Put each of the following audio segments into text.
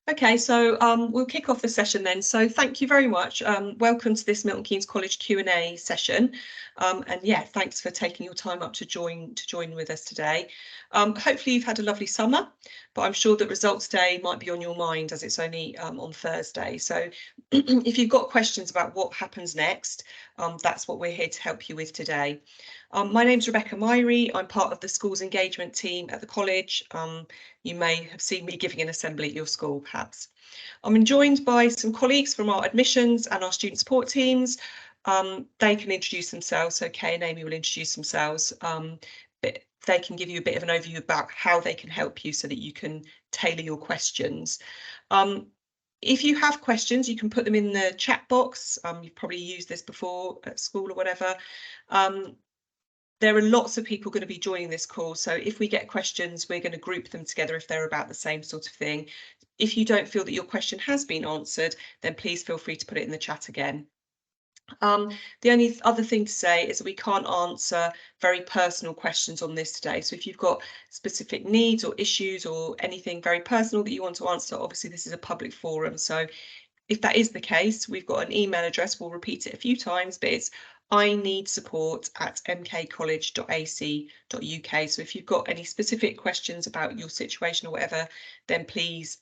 Okay, so we'll kick off the session then. So thank you very much. Welcome to this Milton Keynes College Q&A session. And yeah, thanks for taking your time up to join with us today. Hopefully you've had a lovely summer, but I'm sure that results day might be on your mind as it's only on Thursday. So if you've got questions about what happens next, that's what we're here to help you with today. My name's Rebecca Myrie. I'm part of the school's engagement team at the college. You may have seen me giving an assembly at your school, perhaps. I'm joined by some colleagues from our admissions and our student support teams. They can introduce themselves, so Kay and Amy will introduce themselves. But they can give you a bit of an overview about how they can help you so that you can tailor your questions. If you have questions, you can put them in the chat box. You've probably used this before at school or whatever. There are lots of people going to be joining this call, so if we get questions, we're going to group them together if they're about the same sort of thing. If you don't feel that your question has been answered, then please feel free to put it in the chat again. The only other thing to say is that we can't answer very personal questions on this today. So if you've got specific needs or issues or anything very personal that you want to answer, obviously this is a public forum. So if that is the case, we've got an email address. We'll repeat it a few times, but it's ineedsupport@mkcollege.ac.uk. So if you've got any specific questions about your situation or whatever, then please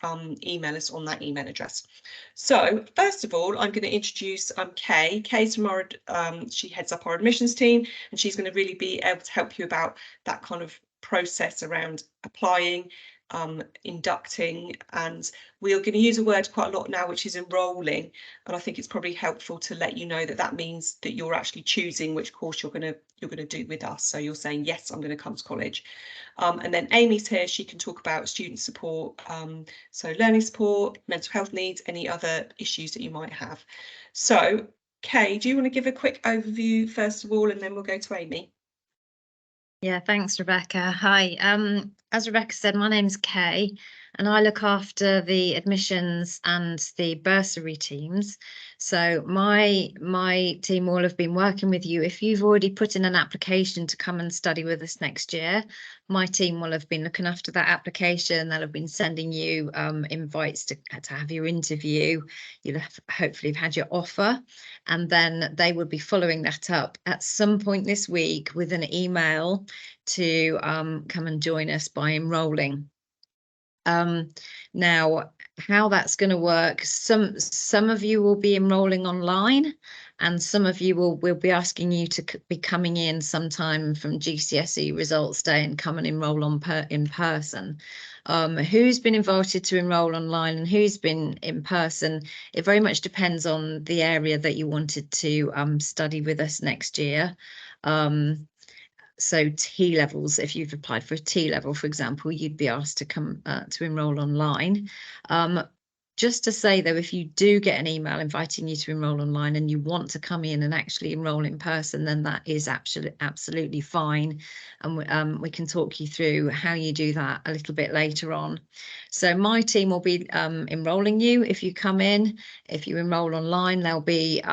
email us on that email address. So first of all, I'm going to introduce Kay. Kay's from our, she heads up our admissions team, and she's going to really be able to help you about that kind of process around applying, inducting, and we're going to use a word quite a lot now, which is enrolling, and I think it's probably helpful to let you know that that means that you're actually choosing which course you're going to do with us. So you're saying, yes, I'm going to come to college. And then Amy's here. She can talk about student support, so learning support, mental health needs, any other issues that you might have. So Kay, do you want to give a quick overview first of all, and then we'll go to Amy? Yeah, thanks, Rebecca. Hi. As Rebecca said, my name's Kay, and I look after the admissions and the bursary teams. So my team will have been working with you. If you've already put in an application to come and study with us next year, my team will have been looking after that application. They'll have been sending you invites to have your interview. You'll have hopefully have had your offer, and then they will be following that up at some point this week with an email to come and join us by enrolling. Now, how that's going to work, some of you will be enrolling online, and some of you will be asking you to be coming in sometime from GCSE results day and come and enroll in person. Who's been invited to enroll online and who's been in person, it very much depends on the area that you wanted to study with us next year. So T levels, if you've applied for a T level, for example, you'd be asked to come to enrol online. Just to say, though, if you do get an email inviting you to enrol online and you want to come in and actually enrol in person, then that is absolutely fine. And we can talk you through how you do that a little bit later on. So my team will be enrolling you if you come in. If you enrol online, they'll be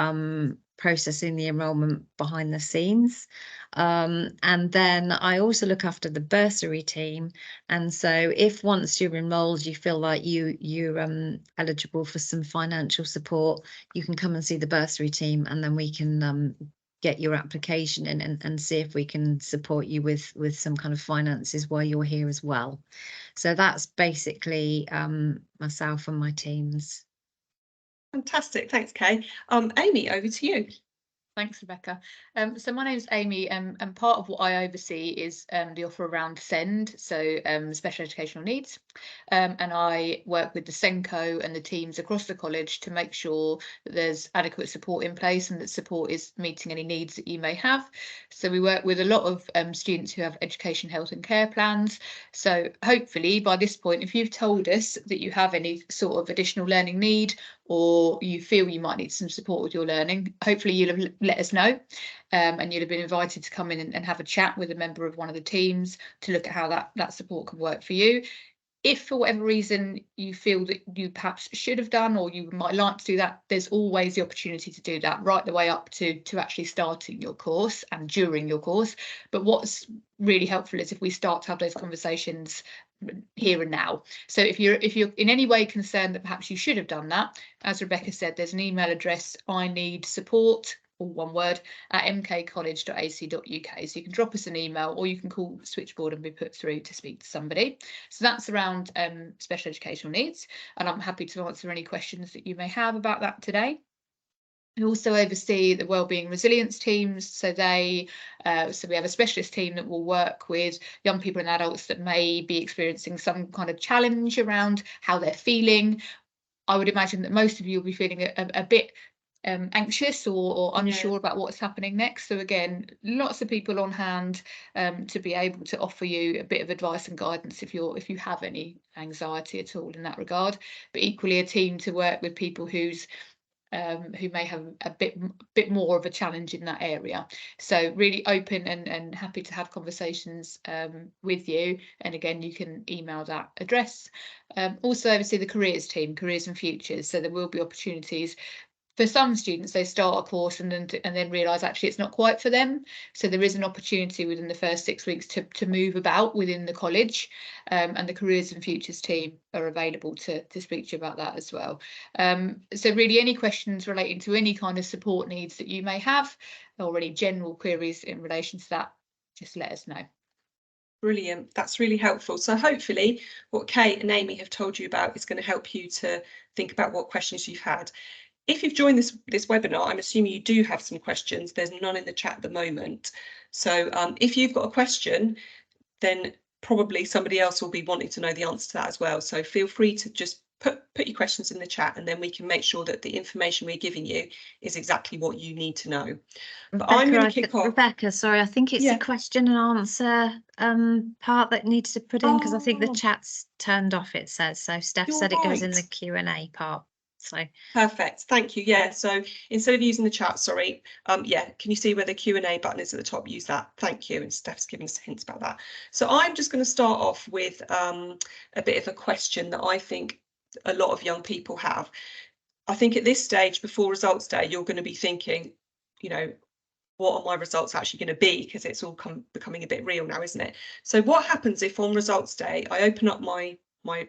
processing the enrolment behind the scenes. And then I also look after the bursary team. And so if once you're enrolled, you feel like you're eligible for some financial support, you can come and see the bursary team, and then we can get your application in and see if we can support you with some kind of finances while you're here as well. So that's basically myself and my teams. Fantastic, thanks, Kay. Amy, over to you. Thanks, Rebecca. So my name's Amy, and part of what I oversee is the offer around SEND, so special educational needs. And I work with the SENCO and the teams across the college to make sure that there's adequate support in place and that support is meeting any needs that you may have. So we work with a lot of students who have education, health and care plans. So hopefully by this point, if you've told us that you have any sort of additional learning need, or you feel you might need some support with your learning, hopefully you'll have let us know, and you'll have been invited to come in and have a chat with a member of one of the teams to look at how that support can work for you. If for whatever reason you feel that you perhaps should have done, or you might like to do that, there's always the opportunity to do that right the way up to actually starting your course and during your course. But what's really helpful is if we start to have those conversations here and now. So if you're in any way concerned that perhaps you should have done that, as Rebecca said, there's an email address, I need support, all one word, at mkcollege.ac.uk. So you can drop us an email, or you can call the switchboard and be put through to speak to somebody. So that's around special educational needs, and I'm happy to answer any questions that you may have about that today. We also oversee the wellbeing resilience teams. So we have a specialist team that will work with young people and adults that may be experiencing some kind of challenge around how they're feeling. I would imagine that most of you will be feeling a bit anxious or unsure about what's happening next. So again, lots of people on hand to be able to offer you a bit of advice and guidance if you have any anxiety at all in that regard. But equally, a team to work with people who may have a bit more of a challenge in that area. So really open and happy to have conversations with you. And again, you can email that address. Also oversee the careers team, careers and futures. So there will be opportunities. For some students, they start a course and then realise actually it's not quite for them. So there is an opportunity within the first 6 weeks to move about within the college, and the careers and futures team are available to speak to you about that as well. So really any questions relating to any kind of support needs that you may have, or any general queries in relation to that, just let us know. Brilliant, that's really helpful. So hopefully what Kate and Amy have told you about is going to help you to think about what questions you've had. If you've joined this webinar, I'm assuming you do have some questions. There's none in the chat at the moment. So if you've got a question, then probably somebody else will be wanting to know the answer to that as well. So feel free to just put your questions in the chat, and then we can make sure that the information we're giving you is exactly what you need to know. But I'm going to kick off. Rebecca, sorry, I think it's the question and answer part that needs to put in, because I think the chat's turned off, it says. So Steph said it goes in the Q&A part. So perfect, thank you. Yeah, so instead of using the chat, sorry, yeah, can you see where the Q&A button is at the top? Use that, thank you. And Steph's giving us hints about that. So I'm just going to start off with a bit of a question that I think a lot of young people have. I think at this stage, before results day, you're going to be thinking, you know, what are my results actually going to be? Because it's all becoming a bit real now, isn't it? So what happens if on results day I open up my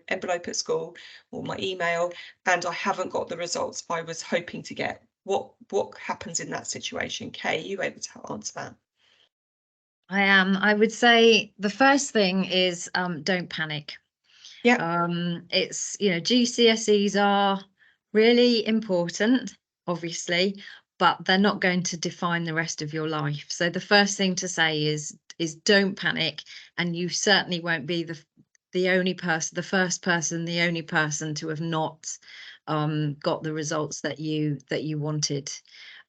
envelope at school or my email and I haven't got the results I was hoping to get? What happens in that situation? Kay, are you able to answer that? I am. I would say the first thing is don't panic. Yeah. It's, you know, GCSEs are really important, obviously, but they're not going to define the rest of your life. So the first thing to say is don't panic, and you certainly won't be the only person, the first person, the only person to have not got the results that you wanted.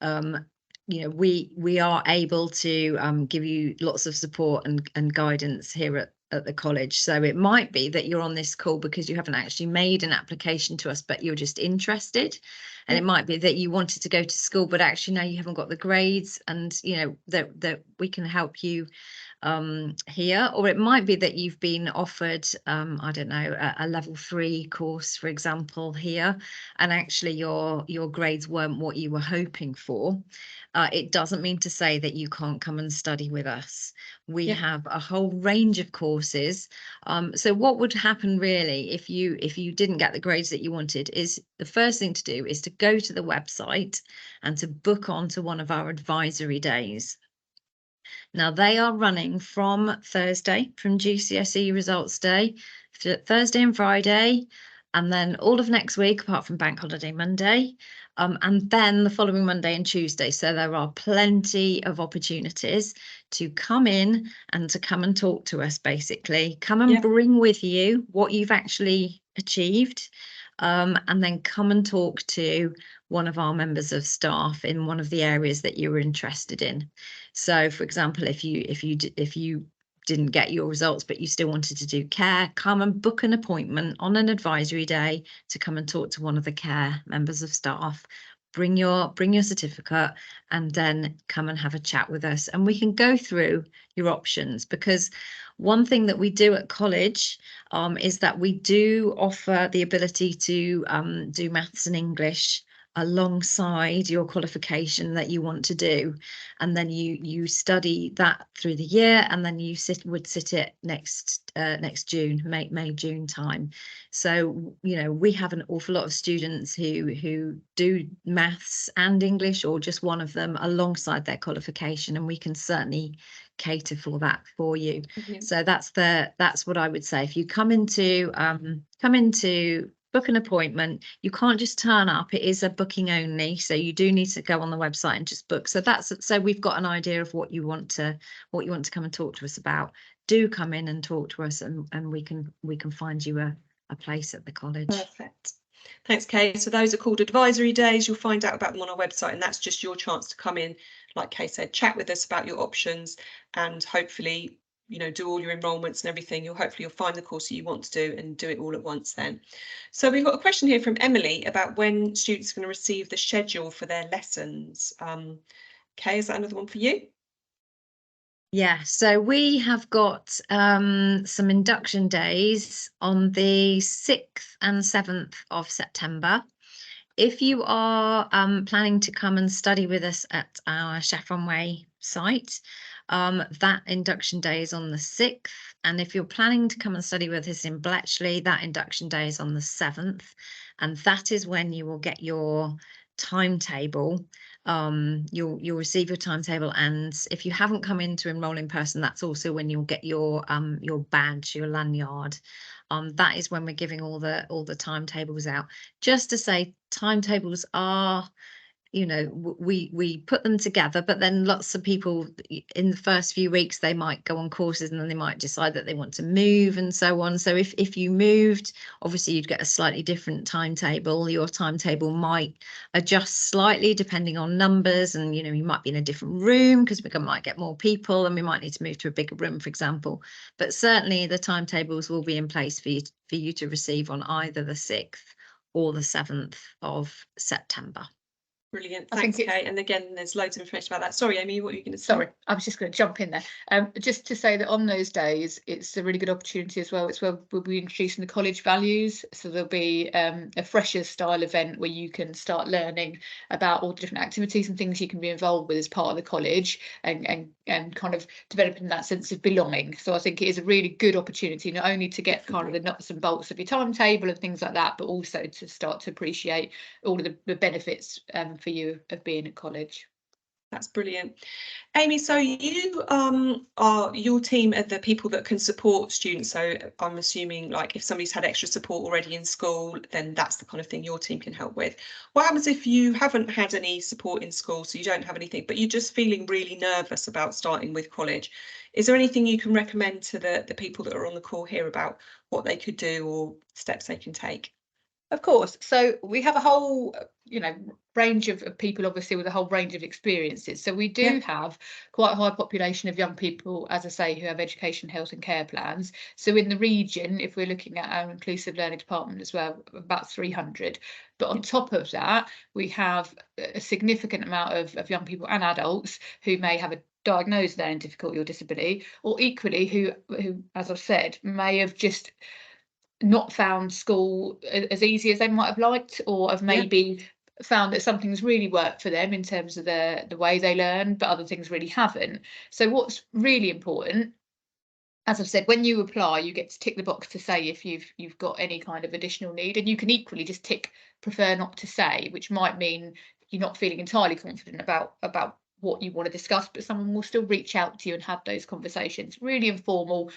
You know, we are able to give you lots of support and guidance here at the college. So it might be that you're on this call because you haven't actually made an application to us, but you're just interested. And it might be that you wanted to go to school, but actually now you haven't got the grades, and you know that we can help you here. Or it might be that you've been offered I don't know, a level 3 course, for example, here, and actually your grades weren't what you were hoping for. It doesn't mean to say that you can't come and study with us. We have a whole range of courses. So what would happen really if you didn't get the grades that you wanted is the first thing to do is to go to the website and to book onto one of our advisory days. Now they are running from Thursday, from GCSE results day, Thursday and Friday, and then all of next week apart from Bank Holiday Monday, and then the following Monday and Tuesday. So there are plenty of opportunities to come in and to come and talk to us, basically. Come and bring with you what you've actually achieved, and then come and talk to one of our members of staff in one of the areas that you were interested in. So for example, if you didn't get your results but you still wanted to do care, come and book an appointment on an advisory day to come and talk to one of the care members of staff. Bring your certificate and then come and have a chat with us, and we can go through your options. Because one thing that we do at college is that we do offer the ability to do maths and English alongside your qualification that you want to do, and then you study that through the year, and then you would sit it next June, May June time. So we have an awful lot of students who do maths and English, or just one of them, alongside their qualification, and we can certainly cater for that for you. So that's what I would say. If you come into book an appointment, you can't just turn up. It is a booking only, so you do need to go on the website and just book. So we've got an idea of what you want to come and talk to us about. Do come in and talk to us, and we can find you a place at the college. Perfect. Thanks, Kay. So those are called advisory days. You'll find out about them on our website, and that's just your chance to come in, like Kay said, chat with us about your options, and hopefully do all your enrolments and everything. You'll find the course that you want to do and do it all at once then. So we've got a question here from Emily about when students are going to receive the schedule for their lessons. Kay, is that another one for you? Yeah, so we have got some induction days on the 6th and 7th of September. If you are planning to come and study with us at our Cheffron Way site, that induction day is on the 6th. And if you're planning to come and study with us in Bletchley, that induction day is on the 7th. And that is when you will get your timetable. You'll receive your timetable, and if you haven't come in to enroll in person, that's also when you'll get your badge, your lanyard. That is when we're giving all the timetables out. Just to say, timetables are, we put them together, but then lots of people in the first few weeks, they might go on courses, and then they might decide that they want to move and so on. So if you moved, obviously you'd get a slightly different timetable. Your timetable might adjust slightly depending on numbers, and you might be in a different room because we might get more people, and we might need to move to a bigger room, for example. But certainly the timetables will be in place for you to receive on either the 6th or the 7th of September. Brilliant. Thanks, Kay. And again, there's loads of information about that. Sorry, Amy, what were you going to say? Sorry, I was just going to jump in there. Just to say that on those days, it's a really good opportunity as well. It's where we'll be introducing the college values. So there'll be a freshers style event where you can start learning about all the different activities and things you can be involved with as part of the college, and kind of developing that sense of belonging. So I think it is a really good opportunity, not only to get kind of the nuts and bolts of your timetable and things like that, but also to start to appreciate all of the benefits for you of being at college. That's brilliant. Amy, so you your team are the people that can support students. So I'm assuming, like, if somebody's had extra support already in school, then that's the kind of thing your team can help with. What happens if you haven't had any support in school, so you don't have anything, but you're just feeling really nervous about starting with college? Is there anything you can recommend to the people that are on the call here about what they could do or steps they can take? Of course. So we have a whole, range of people, obviously, with a whole range of experiences. So we do have quite a high population of young people, as I say, who have education, health and care plans. So in the region, if we're looking at our inclusive learning department as well, about 300. But on top of that, we have a significant amount of young people and adults who may have a diagnosed learning difficulty or disability, or equally who, as I've said, may have just not found school as easy as they might have liked, or have maybe found that something's really worked for them in terms of the way they learn, but other things really haven't. So what's really important, as I've said, when you apply, you get to tick the box to say if you've got any kind of additional need, and you can equally just tick prefer not to say, which might mean you're not feeling entirely confident about what you want to discuss, but someone will still reach out to you and have those conversations. Really informal,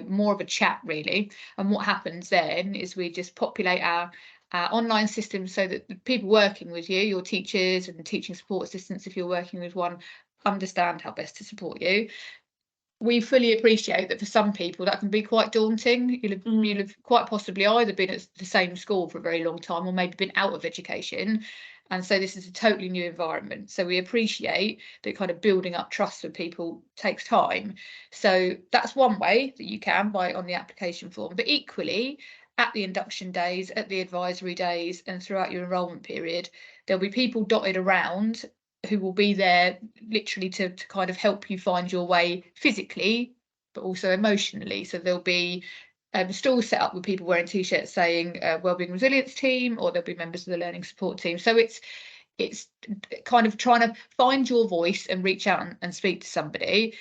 more of a chat really. And what happens then is we just populate our online system so that the people working with you, your teachers and teaching support assistants, if you're working with one, understand how best to support you. We fully appreciate that for some people that can be quite daunting. You'll have quite possibly either been at the same school for a very long time, or maybe been out of education. And so this is a totally new environment. So we appreciate that kind of building up trust with people takes time. So that's one way that you can, by on the application form. But equally, at the induction days, at the advisory days, and throughout your enrolment period, there'll be people dotted around who will be there literally to kind of help you find your way physically, but also emotionally. So there'll be stalls set up with people wearing t-shirts saying Wellbeing Resilience Team, or there'll be members of the Learning Support Team. So it's kind of trying to find your voice and reach out and speak to somebody.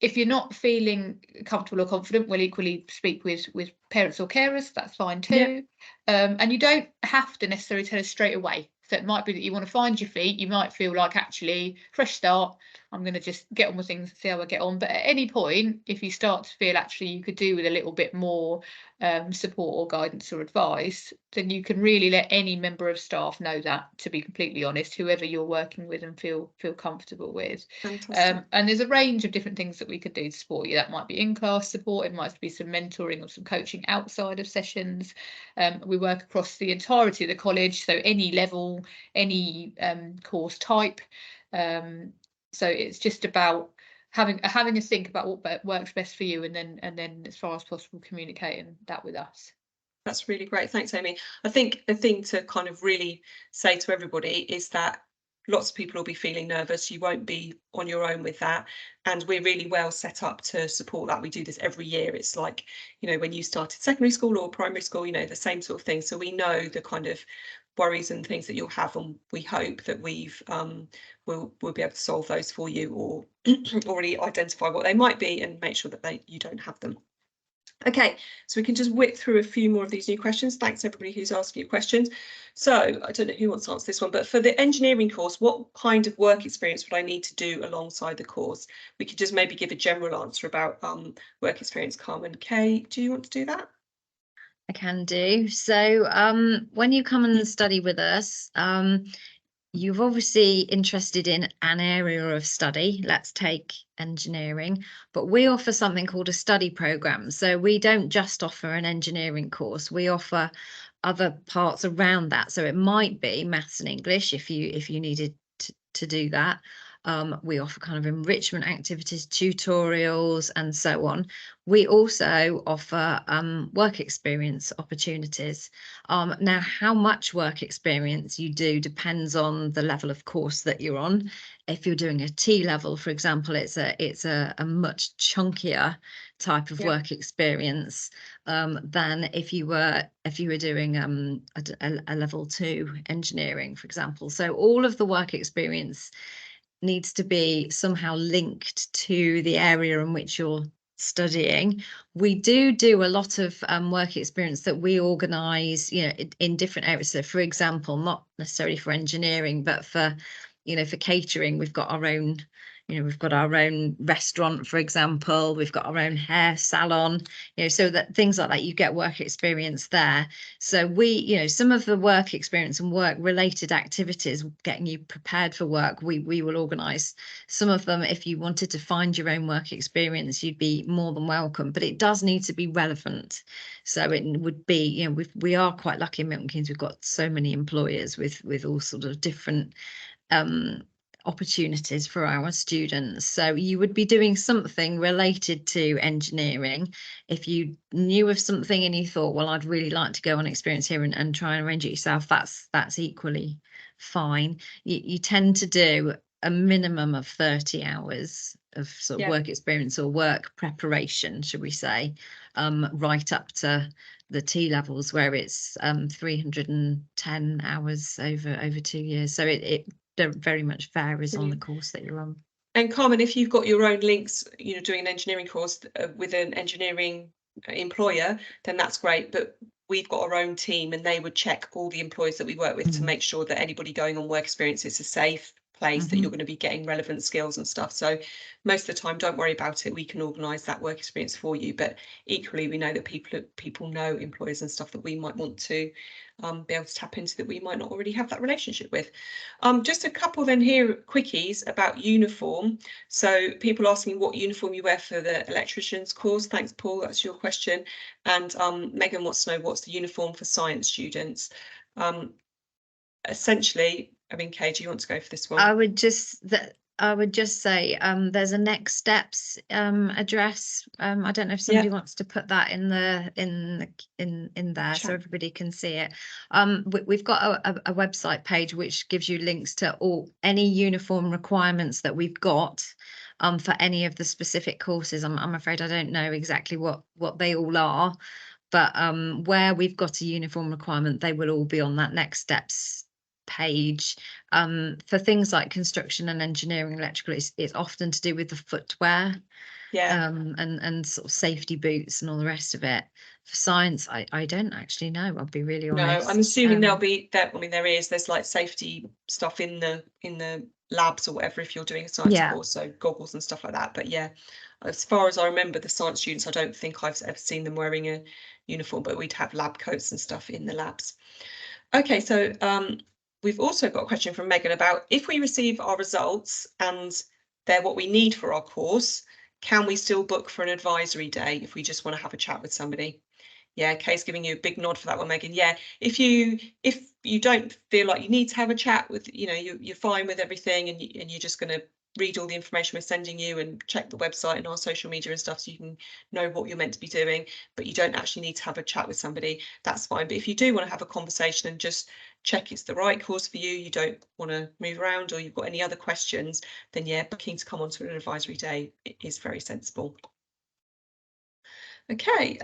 If you're not feeling comfortable or confident, we'll equally speak with parents or carers. That's fine too. And you don't have to necessarily tell us straight away. So it might be that you want to find your feet. You might feel like, actually, fresh start, I'm going to just get on with things, see how I get on. But at any point, if you start to feel actually you could do with a little bit more support or guidance or advice, then you can really let any member of staff know that, to be completely honest, whoever you're working with and feel comfortable with. And there's a range of different things that we could do to support you. That might be in-class support, it might be some mentoring or some coaching outside of sessions. We work across the entirety of the college, so any level, any course type. So it's just about having a think about what works best for you, and then as far as possible communicating that with us. That's really great. Thanks, Amy. I think the thing to kind of really say to everybody is that lots of people will be feeling nervous. You won't be on your own with that. And we're really well set up to support that. We do this every year. It's like, you know, when you started secondary school or primary school, you know, the same sort of thing. So we know the kind of worries and things that you'll have, and we hope that we'll be able to solve those for you, or already identify what they might be and make sure that you don't have them. Okay, so we can just whip through a few more of these new questions. Thanks everybody who's asking you questions. So I don't know who wants to answer this one, but for the engineering course, what kind of work experience would I need to do alongside the course? We could just maybe give a general answer about work experience. Carmen, Kay, do you want to do that? I can do. So when you come and study with us, you're obviously interested in an area of study. Let's take engineering, but we offer something called a study program. So we don't just offer an engineering course, we offer other parts around that. So it might be maths and English if you needed to do that. We offer kind of enrichment activities, tutorials, and so on. We also offer work experience opportunities. Now, how much work experience you do depends on the level of course that you're on. If you're doing a T level, for example, it's a much chunkier type of work experience than if you were doing a level 2 engineering, for example. So all of the work experience needs to be somehow linked to the area in which you're studying. We do a lot of work experience that we organise, you know, in different areas. So, for example, not necessarily for engineering, but for, you know, for catering, we've got our own. You know, we've got our own restaurant, for example, we've got our own hair salon, you know, so that things like that, you get work experience there. So we, you know, some of the work experience and work related activities, getting you prepared for work, we will organise. Some of them, if you wanted to find your own work experience, you'd be more than welcome, but it does need to be relevant. So it would be, you know, we are quite lucky in Milton Keynes, we've got so many employers with all sort of different opportunities for our students. So you would be doing something related to engineering. If you knew of something and you thought, well, I'd really like to go on experience here and try and arrange it yourself, that's equally fine. You tend to do a minimum of 30 hours of sort of work experience or work preparation, should we say, right up to the T levels where it's 310 hours over 2 years. So it very much varies on the course that you're on. And Carmen, if you've got your own links, you know, doing an engineering course with an engineering employer, then that's great. But we've got our own team, and they would check all the employers that we work with to make sure that anybody going on work experience is a safe place, that you're going to be getting relevant skills and stuff. So most of the time, don't worry about it. We can organise that work experience for you. But equally, we know that people know employers and stuff that we might want to be able to tap into, that we might not already have that relationship with. Just a couple then here, quickies about uniform. So people asking what uniform you wear for the electrician's course. Thanks, Paul, that's your question. And Megan wants to know what's the uniform for science students. Essentially, I mean, Kay, do you want to go for this one? I would just say there's a next steps address. I don't know if somebody wants to put that in there so everybody can see it. We've got a website page which gives you links to any uniform requirements that we've got for any of the specific courses. I'm afraid I don't know exactly what they all are, but where we've got a uniform requirement, they will all be on that next steps page. For things like construction and engineering, electrical, it's often to do with the footwear. Yeah. And sort of safety boots and all the rest of it. For science, I don't actually know, I'll be really No, honest. I'm assuming there'll be that. I mean, there's like safety stuff in the labs or whatever if you're doing a science course, so goggles and stuff like that. But yeah, as far as I remember, the science students, I don't think I've ever seen them wearing a uniform, but we'd have lab coats and stuff in the labs. Okay, so we've also got a question from Megan about if we receive our results and they're what we need for our course, can we still book for an advisory day if we just want to have a chat with somebody? Yeah, Kay's giving you a big nod for that one, Megan. Yeah, if you don't feel like you need to have a chat with, you're fine with everything, and you're just going to read all the information we're sending you and check the website and our social media and stuff so you can know what you're meant to be doing, but you don't actually need to have a chat with somebody, that's fine. But if you do want to have a conversation and just check it's the right course for you, you don't want to move around, or you've got any other questions, then yeah, booking to come onto an advisory day is very sensible. Okay.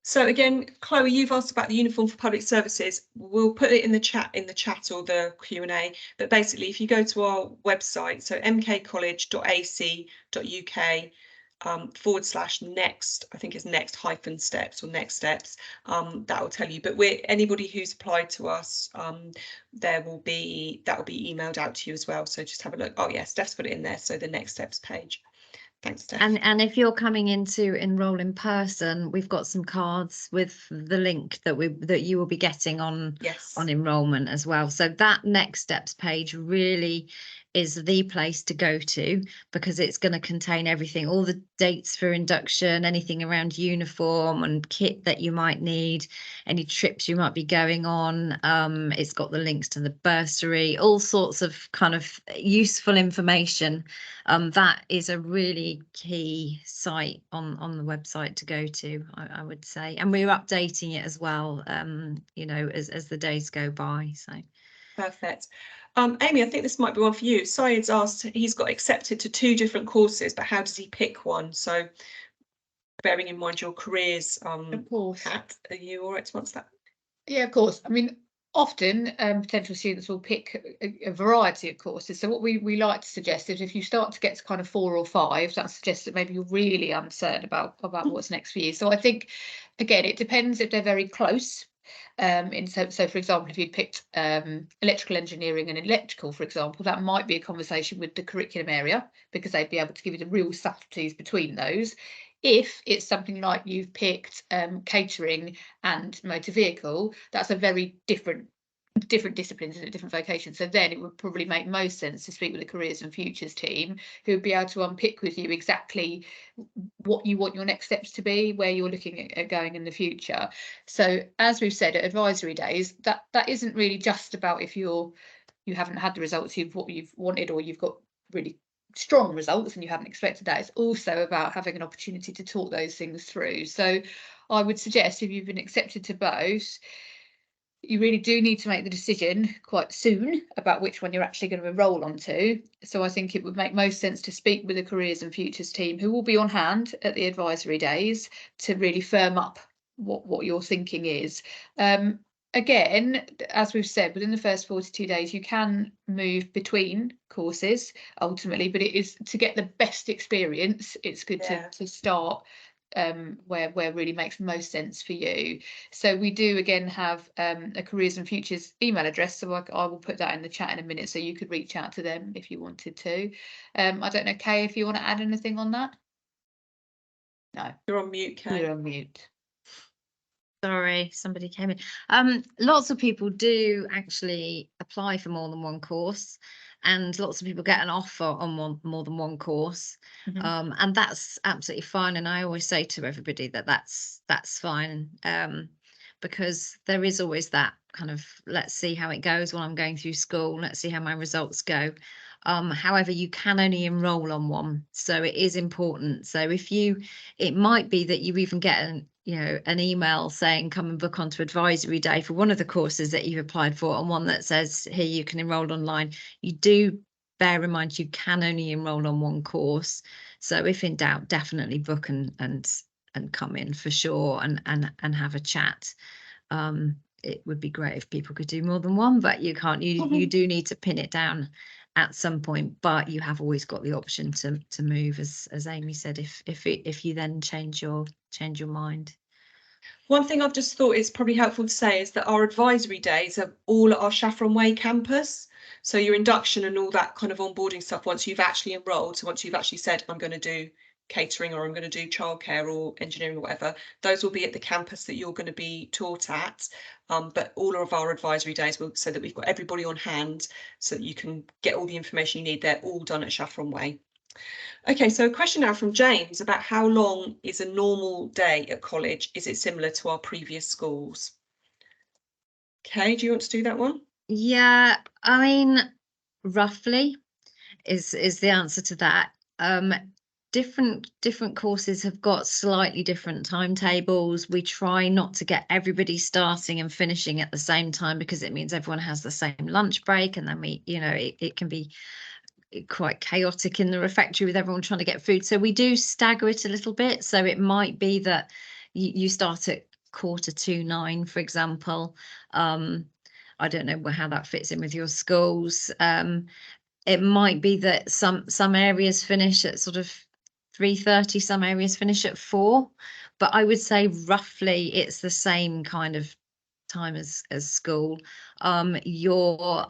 So again, Chloe, you've asked about the uniform for public services. We'll put it in the chat or the Q&A. But basically, if you go to our website, so mkcollege.ac.uk/next, I think it's next-steps or next steps, that will tell you. But anybody who's applied to us, that will be emailed out to you as well. So just have a look. Oh yes, Steph's put it in there. So the next steps page. Thanks, Steph. And if you're coming in to enroll in person, we've got some cards with the link that you will be getting on enrollment as well. So that next steps page really is the place to go to, because it's going to contain everything, all the dates for induction, anything around uniform and kit that you might need, any trips you might be going on. It's got the links to the bursary, all sorts of kind of useful information. That is a really key site on the website to go to, I would say, and we're updating it as well, as the days go by. So perfect. Amy, I think this might be one for you. Syed's asked, he's got accepted to 2 different courses, but how does he pick one? So bearing in mind your careers of course, hat, are you all right to answer that? Yeah, of course. I mean, often potential students will pick a variety of courses. So what we like to suggest is if you start to get to kind of 4 or 5, that suggests that maybe you're really uncertain about what's next for you. So I think, again, it depends if they're very close. So for example, if you'd picked electrical engineering and electrical, for example, that might be a conversation with the curriculum area, because they'd be able to give you the real subtleties between those. If it's something like you've picked catering and motor vehicle, that's a very different disciplines and a different vocation. So then it would probably make most sense to speak with the careers and futures team, who would be able to unpick with you exactly what you want your next steps to be, where you're looking at going in the future. So as we've said, at advisory days, that isn't really just about if you haven't had the results you've wanted, or you've got really strong results and you haven't expected that. It's also about having an opportunity to talk those things through. So I would suggest, if you've been accepted to both, you really do need to make the decision quite soon about which one you're actually going to enrol onto. So I think it would make most sense to speak with the careers and futures team, who will be on hand at the advisory days, to really firm up what your thinking is. Again, as we've said, within the first 42 days, you can move between courses ultimately, but it is to get the best experience. It's good to start where really makes most sense for you. So we do again have a careers and futures email address, so I will put that in the chat in a minute, so you could reach out to them if you wanted to. I don't know, Kay, if you want to add anything on that. No, you're on mute, Kay. You're on mute. Sorry, somebody came in. Lots of people do actually apply for more than one course, and lots of people get an offer on more than one course. And that's absolutely fine. And I always say to everybody that's fine, because there is always that kind of, let's see how it goes while I'm going through school, let's see how my results go. However, you can only enroll on one, so it is important. So it might be that you even get an email saying come and book onto advisory day for one of the courses that you've applied for, and one that says here you can enroll online. You do bear in mind you can only enroll on one course, so if in doubt, definitely book and and come in for sure and have a chat. It would be great if people could do more than one, but you can't. You do need to pin it down at some point, but you have always got the option to move, as Amy said, if you then change your mind. One thing I've just thought is probably helpful to say is that our advisory days are all at our Saffron Way campus. So your induction and all that kind of onboarding stuff, once you've actually enrolled, so once you've actually said, I'm going to do catering or I'm going to do childcare or engineering or whatever, those will be at the campus that you're going to be taught at. But all of our advisory days will, so that we've got everybody on hand so that you can get all the information you need. They're all done at Saffron Way. Okay, so a question now from James about how long is a normal day at college? Is it similar to our previous schools? Okay, do you want to do that one? Yeah, I mean, roughly is the answer to that. Different courses have got slightly different timetables. We try not to get everybody starting and finishing at the same time because it means everyone has the same lunch break, and then it can be quite chaotic in the refectory with everyone trying to get food. So we do stagger it a little bit. So it might be that you start at 9:45, for example. I don't know how that fits in with your schools. It might be that some areas finish at sort of 3:30, some areas finish at 4, but I would say roughly it's the same kind of time as school. You're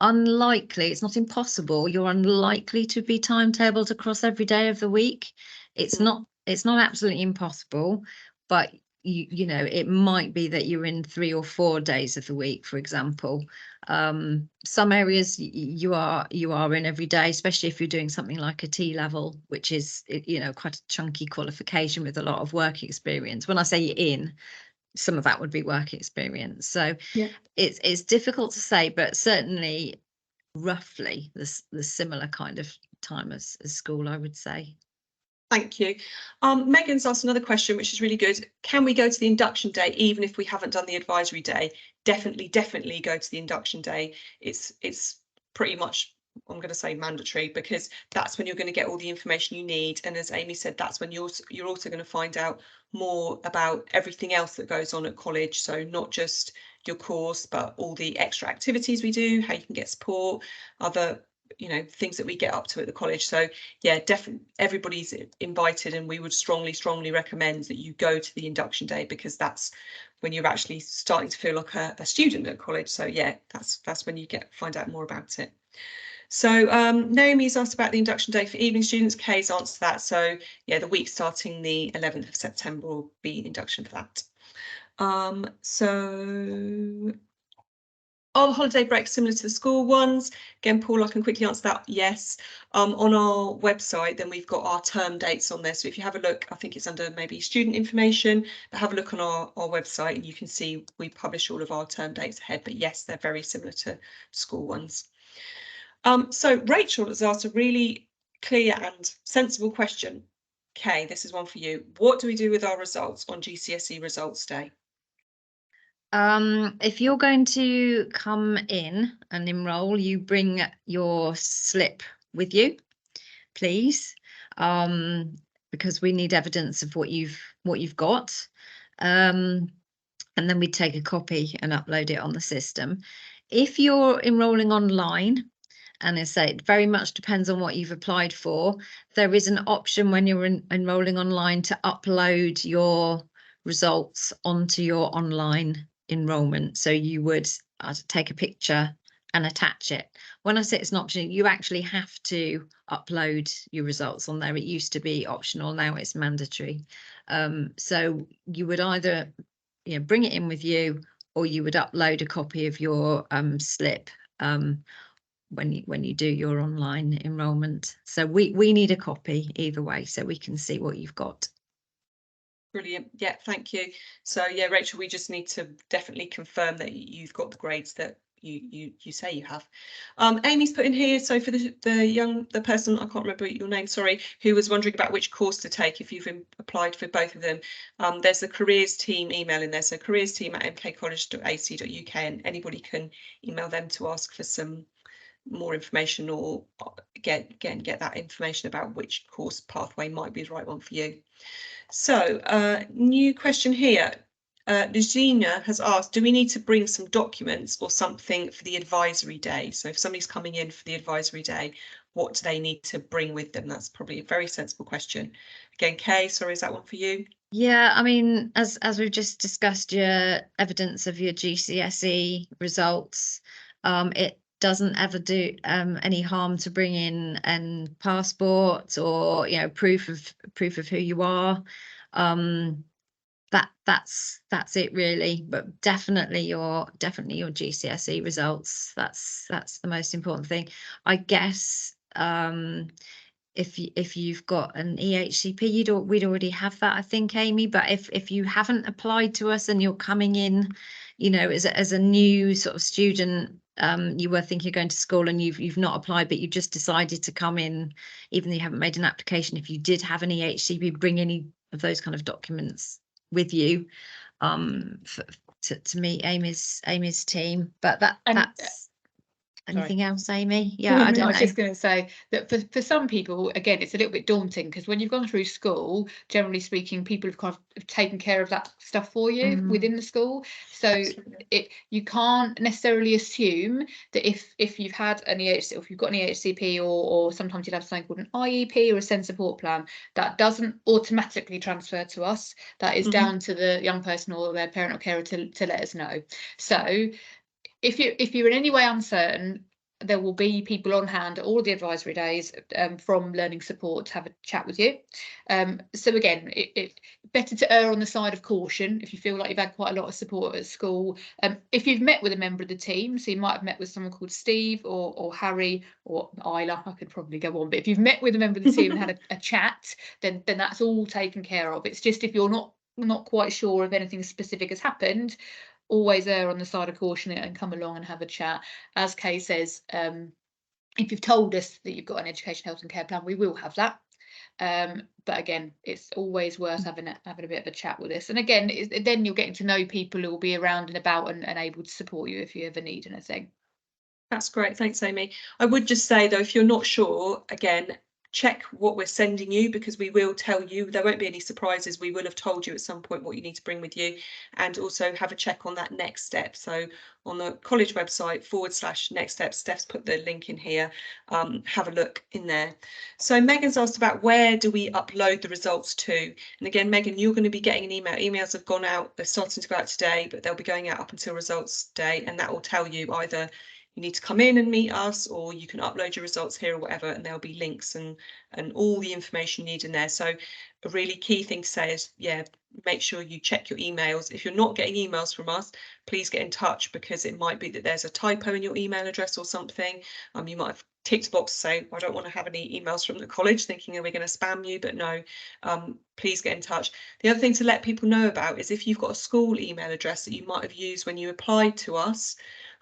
unlikely, it's not impossible, you're unlikely to be timetabled across every day of the week. It's not absolutely impossible, but you know, it might be that you're in 3 or 4 days of the week, for example. Some areas you are in every day, especially if you're doing something like a T level, which is, you know, quite a chunky qualification with a lot of work experience. When I say you're in, some of that would be work experience. So yeah, it's difficult to say, but certainly roughly the similar kind of time as school, I would say. Thank you. Megan's asked another question, which is really good. Can we go to the induction day even if we haven't done the advisory day? Definitely go to the induction day. It's pretty much, I'm going to say, mandatory, because that's when you're going to get all the information you need. And as Amy said, that's when you're also going to find out more about everything else that goes on at college. So not just your course, but all the extra activities we do, how you can get support, other things that we get up to at the college. So yeah, definitely everybody's invited, and we would strongly recommend that you go to the induction day, because that's when you're actually starting to feel like a student at college. So yeah, that's when you find out more about it. So Naomi's asked about the induction day for evening students. Kay's answered that. So yeah, the week starting the 11th of September will be induction for that. So are the holiday breaks similar to the school ones? Again, Paul, I can quickly answer that. Yes. On our website, then we've got our term dates on there. So if you have a look, I think it's under maybe student information, but have a look on our website and you can see we publish all of our term dates ahead. But yes, they're very similar to school ones. So Rachel has asked a really clear and sensible question. Kay, this is one for you. What do we do with our results on GCSE results day? If you're going to come in and enroll, you bring your slip with you, please, because we need evidence of what you've got. And then we take a copy and upload it on the system. If you're enrolling online, and I say it very much depends on what you've applied for, there is an option when you're enrolling online to upload your results onto your online enrollment. So you would take a picture and attach it. When I say it's an option, you actually have to upload your results on there. It used to be optional, now it's mandatory. So you would either bring it in with you, or you would upload a copy of your slip when you do your online enrolment. So we need a copy either way, so we can see what you've got. Brilliant. Yeah, thank you. So yeah, Rachel, we just need to definitely confirm that you've got the grades that you say you have. Amy's put in here, so for the person, I can't remember your name, sorry, who was wondering about which course to take if you've applied for both of them, there's the careers team email in there, so careersteam@mkcollege.ac.uk, and anybody can email them to ask for some more information or get that information about which course pathway might be the right one for you. So new question here. Lugina has asked, do we need to bring some documents or something for the advisory day? So if somebody's coming in for the advisory day, what do they need to bring with them? That's probably a very sensible question. Again, Kay, sorry, is that one for you? Yeah, I mean, as we've just discussed, your evidence of your GCSE results, it doesn't ever do any harm to bring in an passport or, you know, proof of who you are. That's it really, but definitely your GCSE results. That's the most important thing, I guess. If you've got an EHCP, we'd already have that, I think, Amy. But if you haven't applied to us and you're coming in, you know, as a new sort of student, you were thinking of going to school and you've not applied, but you just decided to come in, even though you haven't made an application. If you did have an EHCP, bring any of those kind of documents with you to meet Amy's team. But that's anything else, Amy? Yeah, I don't know. I was just going to say that for some people, again, it's a little bit daunting because when you've gone through school, generally speaking, people have kind of taken care of that stuff for you within the school. So you can't necessarily assume that if you've had an EHCP, or if you've got an EHCP, or sometimes you'd have something called an IEP or a SEND support plan, that doesn't automatically transfer to us. That is down to the young person or their parent or carer to let us know. So if you're in any way uncertain, there will be people on hand at all the advisory days from learning support to have a chat with you. So again, it's better to err on the side of caution if you feel like you've had quite a lot of support at school. If you've met with a member of the team, so you might have met with someone called Steve or Harry or Isla, I could probably go on, but if you've met with a member of the team and had a chat, then that's all taken care of. It's just if you're not quite sure if anything specific has happened, always err on the side of caution and come along and have a chat. As Kay says, if you've told us that you've got an education, health and care plan, we will have that. But again, it's always worth having a bit of a chat with us. And again, then you're getting to know people who will be around and about and able to support you if you ever need anything. That's great. Thanks, Amy. I would just say, though, if you're not sure, again, check what we're sending you, because we will tell you. There won't be any surprises. We will have told you at some point what you need to bring with you, and also have a check on that next step. So on the college website /next steps, Steph's put the link in here. Have a look in there. So Megan's asked about where do we upload the results to? And again, Megan, you're going to be getting an email. Emails have gone out. They're starting to go out today, but they'll be going out up until results day, and that will tell you either you need to come in and meet us, or you can upload your results here or whatever, and there'll be links and all the information you need in there. So a really key thing to say is, yeah, make sure you check your emails. If you're not getting emails from us, please get in touch, because it might be that there's a typo in your email address or something. You might have ticked a box to say, I don't want to have any emails from the college, thinking that we're going to spam you, but no, please get in touch. The other thing to let people know about is if you've got a school email address that you might have used when you applied to us,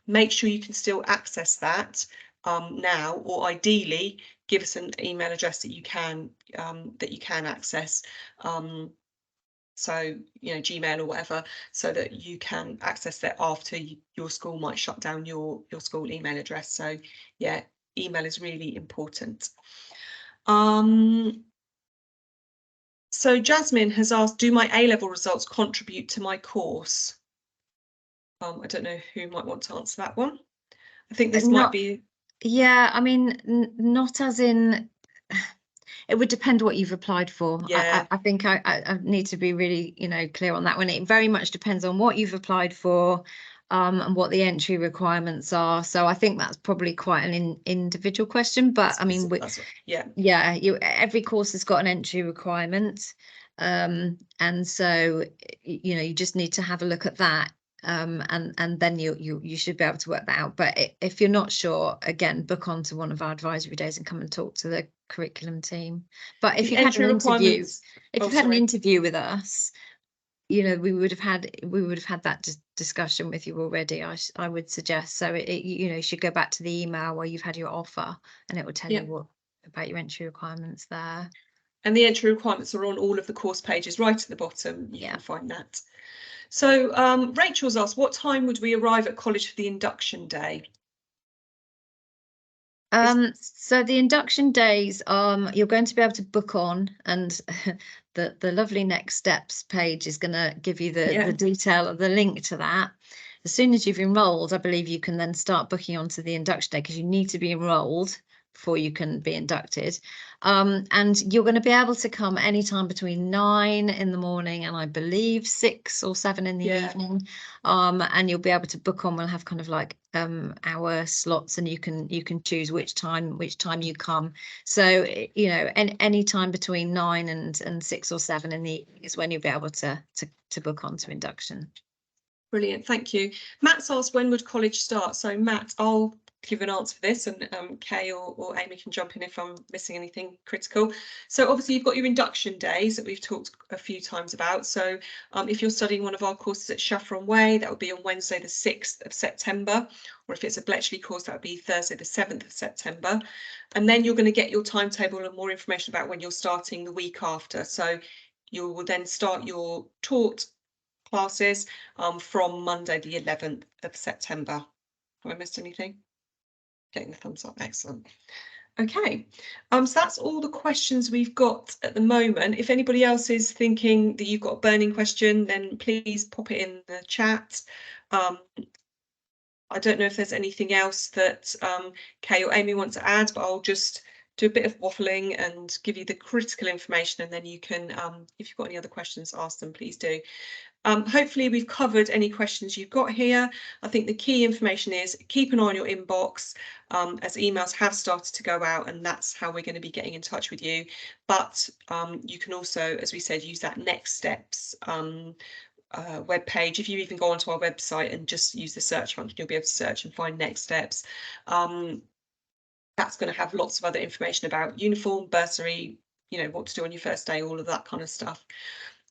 make sure you can still access that now, or ideally give us an email address that you can access. So, you know, Gmail or whatever, so that you can access that after your school might shut down your school email address. So yeah, email is really important. So Jasmine has asked, do my A-level results contribute to my course? I don't know who might want to answer that one. I think this might be. Yeah, I mean, not as in. It would depend what you've applied for. Yeah. I think I need to be really, you know, clear on that one. It very much depends on what you've applied for, and what the entry requirements are. So I think that's probably quite an individual question. But I mean, every course has got an entry requirement, and so you know, you just need to have a look at that. And then you should be able to work that out. But if you're not sure, again, book on to one of our advisory days and come and talk to the curriculum team. But if you've had an interview, an interview with us, you know, we would have had that discussion with you already, I would suggest. So you know, you should go back to the email where you've had your offer, and it will tell you what about your entry requirements there. And the entry requirements are on all of the course pages right at the bottom. You can find that. So Rachel's asked, what time would we arrive at college for the induction day? So the induction days, you're going to be able to book on, and the lovely next steps page is going to give you the detail of the link to that. As soon as you've enrolled, I believe you can then start booking onto the induction day, because you need to be enrolled before you can be inducted. And you're going to be able to come anytime between 9 in the morning and I believe 6 or 7 in the evening. And you'll be able to book on. We'll have kind of like hour slots, and you can choose which time you come. So you know, any time between 9 and 6 or 7 in the evening is when you'll be able to book onto induction. Brilliant, thank you. Matt's asked, when would college start? So Matt, I'll give an answer for this, and Kay or Amy can jump in if I'm missing anything critical. So obviously you've got your induction days that we've talked a few times about. So if you're studying one of our courses at Saffron Way, that would be on Wednesday the 6th of September, or if it's a Bletchley course, that would be Thursday the 7th of September. And then you're going to get your timetable and more information about when you're starting the week after. So you will then start your taught classes from Monday the 11th of September. Have I missed anything? Getting the thumbs up, excellent. Okay, so that's all the questions we've got at the moment. If anybody else is thinking that you've got a burning question, then please pop it in the chat. I don't know if there's anything else that Kay or Amy want to add, but I'll just do a bit of waffling and give you the critical information, and then you can, if you've got any other questions, ask them, please do. Hopefully we've covered any questions you've got here. I think the key information is keep an eye on your inbox, as emails have started to go out, and that's how we're going to be getting in touch with you. But you can also, as we said, use that next steps web page. If you even go onto our website and just use the search function, you'll be able to search and find next steps. That's going to have lots of other information about uniform, bursary, you know, what to do on your first day, all of that kind of stuff.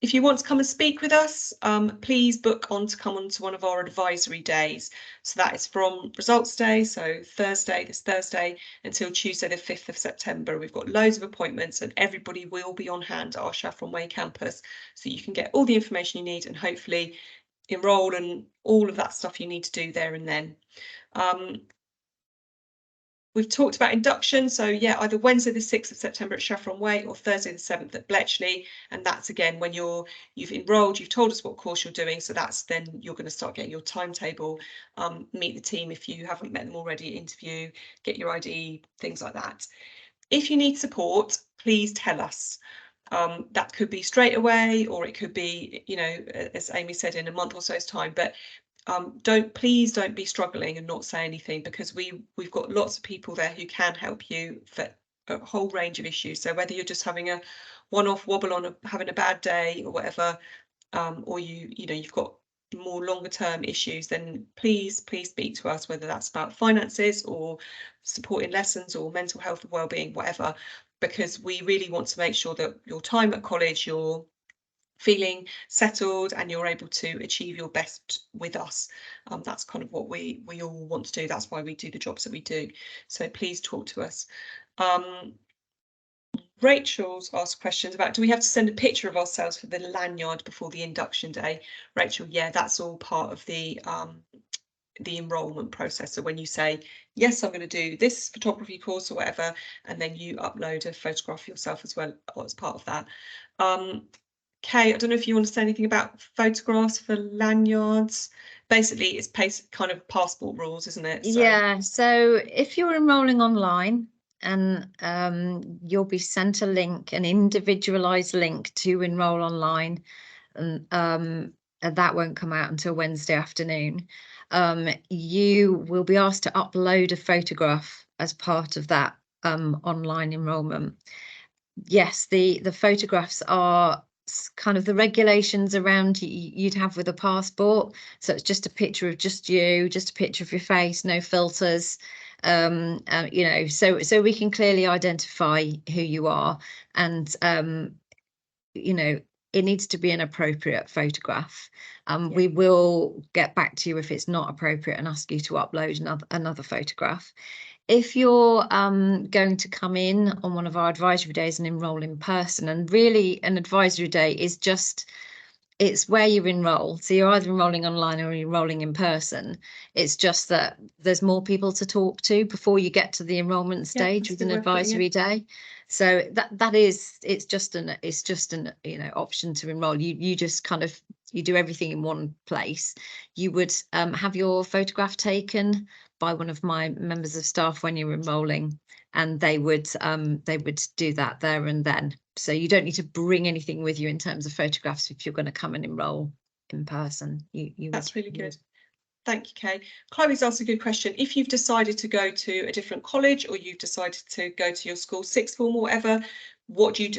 If you want to come and speak with us, please book on to come on to one of our advisory days. So that is from results day, so this Thursday, until Tuesday the 5th of September. We've got loads of appointments, and everybody will be on hand at our Saffron Way campus, so you can get all the information you need and hopefully enroll and all of that stuff you need to do there and then. We've talked about induction, so yeah, either Wednesday the 6th of September at Saffron Way or Thursday the 7th at Bletchley, and that's again when you've enrolled, you've told us what course you're doing, so that's then you're going to start getting your timetable, meet the team if you haven't met them already, interview, get your ID, things like that. If you need support, please tell us. That could be straight away, or it could be, you know, as Amy said, in a month or so's time, but please don't be struggling and not say anything, because we've got lots of people there who can help you for a whole range of issues. So whether you're just having a one-off wobble on having a bad day or whatever, or you know you've got more longer term issues, then please speak to us, whether that's about finances or supporting lessons or mental health and well-being, whatever, because we really want to make sure that your time at college, you're feeling settled and you're able to achieve your best with us. That's kind of what we all want to do. That's why we do the jobs that we do. So please talk to us. Rachel's asked questions about, do we have to send a picture of ourselves for the lanyard before the induction day? Rachel, yeah, that's all part of the enrolment process. So when you say, yes, I'm going to do this photography course or whatever, and then you upload a photograph yourself as well as part of that. Kay, I don't know if you want to say anything about photographs for lanyards. Basically, it's kind of passport rules, isn't it? So. Yeah, so if you're enrolling online, and you'll be sent a link, an individualized link to enroll online, and that won't come out until Wednesday afternoon. You will be asked to upload a photograph as part of that online enrolment. Yes, the photographs are kind of the regulations around you'd have with a passport. So it's just a picture of just you, just a picture of your face, no filters. You know, so we can clearly identify who you are, and you know, it needs to be an appropriate photograph. We will get back to you if it's not appropriate and ask you to upload another photograph. If you're going to come in on one of our advisory days and enroll in person, and really an advisory day is just it's where you enroll. So you're either enrolling online or you're enrolling in person. It's just that there's more people to talk to before you get to the enrolment stage with an advisory day. So it's just an option to enroll. You just kind of, you do everything in one place. You would have your photograph taken by one of my members of staff when you're enrolling, and they would do that there and then. So you don't need to bring anything with you in terms of photographs if you're going to come and enrol in person. That's really good. Thank you, Kay. Chloe's asked a good question. If you've decided to go to a different college, or you've decided to go to your school sixth form or whatever,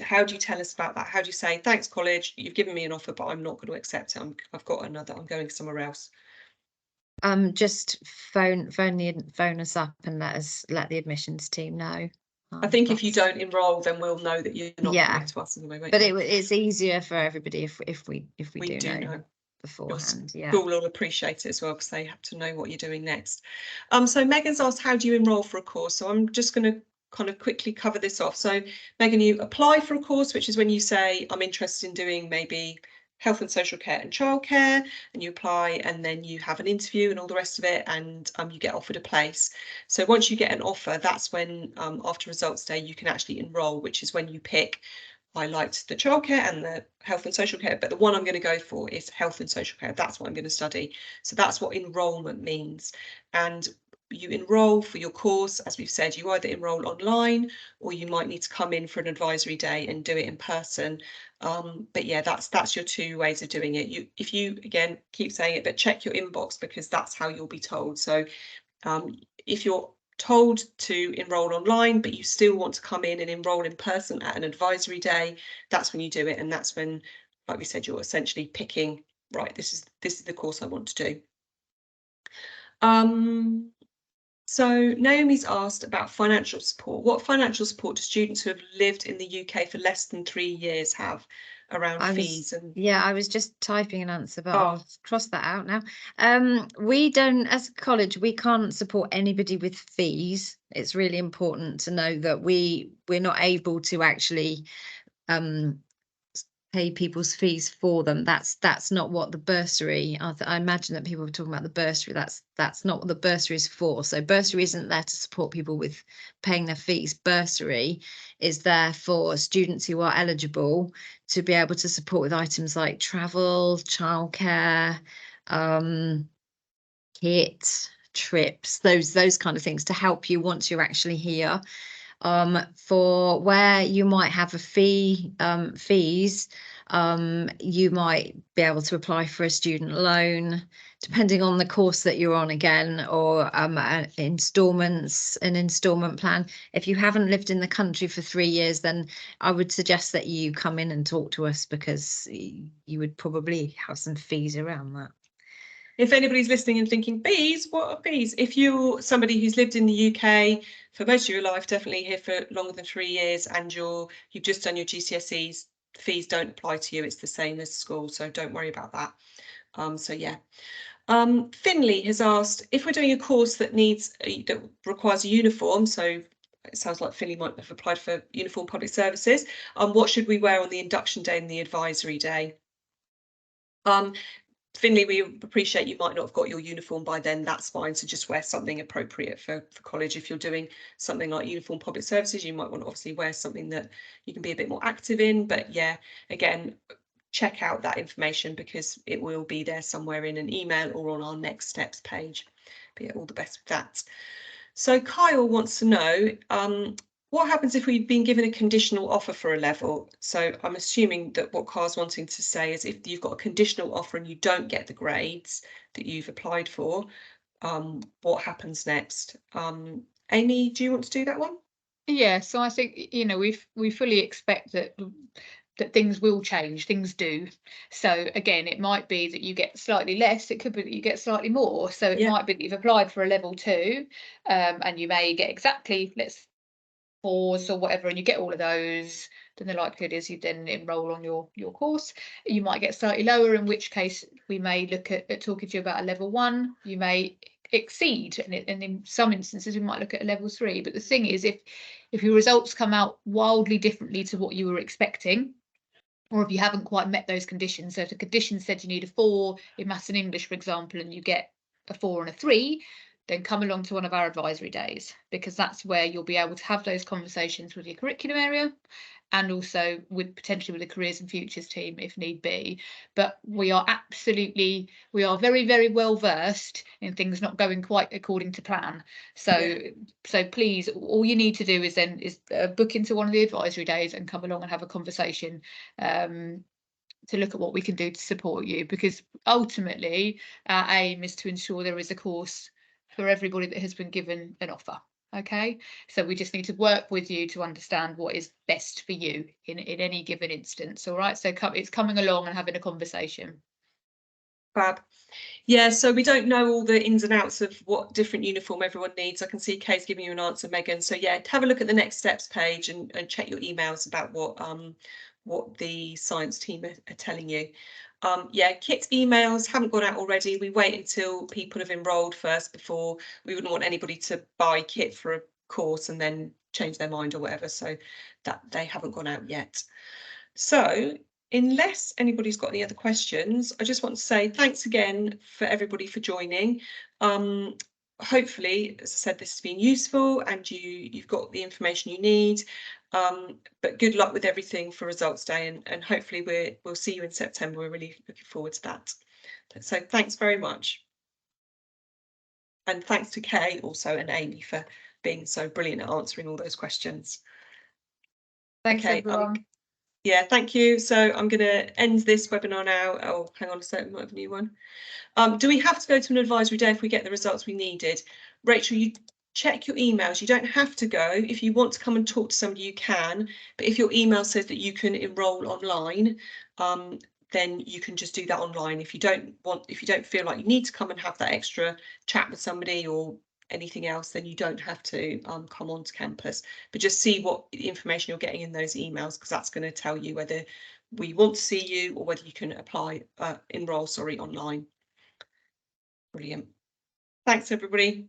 how do you tell us about that? How do you say, thanks college, you've given me an offer, but I'm not going to accept it. I've got another, I'm going somewhere else. Just phone us up and let the admissions team know. I think if you don't enrol, then we'll know that you're not coming to us anyway. But it's easier for everybody if we do know beforehand. Your school will appreciate it as well, because they have to know what you're doing next. So Megan's asked, how do you enrol for a course? So I'm just going to kind of quickly cover this off. So Megan, you apply for a course, which is when you say, I'm interested in doing maybe health and social care and childcare, and you apply, and then you have an interview and all the rest of it, and you get offered a place. So once you get an offer, that's when after results day you can actually enrol, which is when you pick, I liked the childcare and the health and social care, but the one I'm going to go for is health and social care. That's what I'm going to study. So that's what enrolment means. And you enroll for your course, as we've said, you either enroll online, or you might need to come in for an advisory day and do it in person. But yeah, that's your two ways of doing it. If you again keep saying it, but check your inbox, because that's how you'll be told. So if you're told to enroll online, but you still want to come in and enroll in person at an advisory day, that's when you do it. And that's when, like we said, you're essentially picking, right, this is the course I want to do. So Naomi's asked about financial support. What financial support do students who have lived in the UK for less than 3 years have around fees? I was just typing an answer, but I'll cross that out now. We don't, as a college, we can't support anybody with fees. It's really important to know that we're not able to actually pay people's fees for them. That's not what the bursary, I imagine that people were talking about the bursary. That's not what the bursary is for. So bursary isn't there to support people with paying their fees. Bursary is there for students who are eligible to be able to support with items like travel, childcare, kit, trips, those kind of things, to help you once you're actually here. For where you might have a fees, you might be able to apply for a student loan, depending on the course that you're on again, or an instalment plan. If you haven't lived in the country for 3 years, then I would suggest that you come in and talk to us, because you would probably have some fees around that. If anybody's listening and thinking, fees, what are fees? If you're somebody who's lived in the UK for most of your life, definitely here for longer than 3 years, and you've just done your GCSEs, fees don't apply to you. It's the same as school, so don't worry about that. So yeah. Finley has asked, if we're doing a course that requires a uniform, so it sounds like Finley might have applied for uniform public services, what should we wear on the induction day and the advisory day? Finley, we appreciate you might not have got your uniform by then. That's fine. So just wear something appropriate for college. If you're doing something like uniform public services, you might want to obviously wear something that you can be a bit more active in. But yeah, again, check out that information, because it will be there somewhere in an email or on our next steps page. But yeah, all the best with that. So Kyle wants to know, what happens if we've been given a conditional offer for a level? So I'm assuming that what Kyle's wanting to say is, if you've got a conditional offer and you don't get the grades that you've applied for, what happens next? Amy, do you want to do that one? Yeah, so I think, we fully expect that things will change. Things do. So again, it might be that you get slightly less. It could be that you get slightly more. So it might be that you've applied for a level 2, and you may get exactly, let's 4s or whatever, and you get all of those. Then the likelihood is you then enroll on your course. You might get slightly lower, in which case we may look at talking to you about a level 1. You may exceed, and in some instances we might look at a level 3. But the thing is, if your results come out wildly differently to what you were expecting, or if you haven't quite met those conditions. So if the condition said you need a 4 in maths and English, for example, and you get a 4 and a 3, then come along to one of our advisory days, because that's where you'll be able to have those conversations with your curriculum area, and also with potentially with the careers and futures team if need be. But we are very, very well versed in things not going quite according to plan. So so please, all you need to do is book into one of the advisory days and come along and have a conversation to look at what we can do to support you, because ultimately our aim is to ensure there is a course for everybody that has been given an offer. Okay, so we just need to work with you to understand what is best for you in any given instance. All right, so it's coming along and having a conversation. Fab. Yeah, so we don't know all the ins and outs of what different uniform everyone needs. I can see Kay's giving you an answer, Megan. So yeah, have a look at the next steps page and check your emails about what the science team are telling you. Yeah, kit emails haven't gone out already. We wait until people have enrolled first before. We wouldn't want anybody to buy kit for a course and then change their mind or whatever, so that they haven't gone out yet. So unless anybody's got any other questions, I just want to say thanks again for everybody for joining. Hopefully, as I said, this has been useful and you've got the information you need. But good luck with everything for results day, and hopefully we'll see you in September. We're really looking forward to that. So thanks very much. And thanks to Kay also and Amy for being so brilliant at answering all those questions. Thanks, everyone. Yeah, thank you. So I'm going to end this webinar now. Oh, hang on a second, might have a new one. Do we have to go to an advisory day if we get the results we needed? Rachel, you check your emails. You don't have to go. If you want to come and talk to somebody, you can. But if your email says that you can enroll online, then you can just do that online. If you don't feel like you need to come and have that extra chat with somebody or anything else, then you don't have to come onto campus, but just see what information you're getting in those emails, because that's going to tell you whether we want to see you or whether you can enroll online. Brilliant. Thanks, everybody.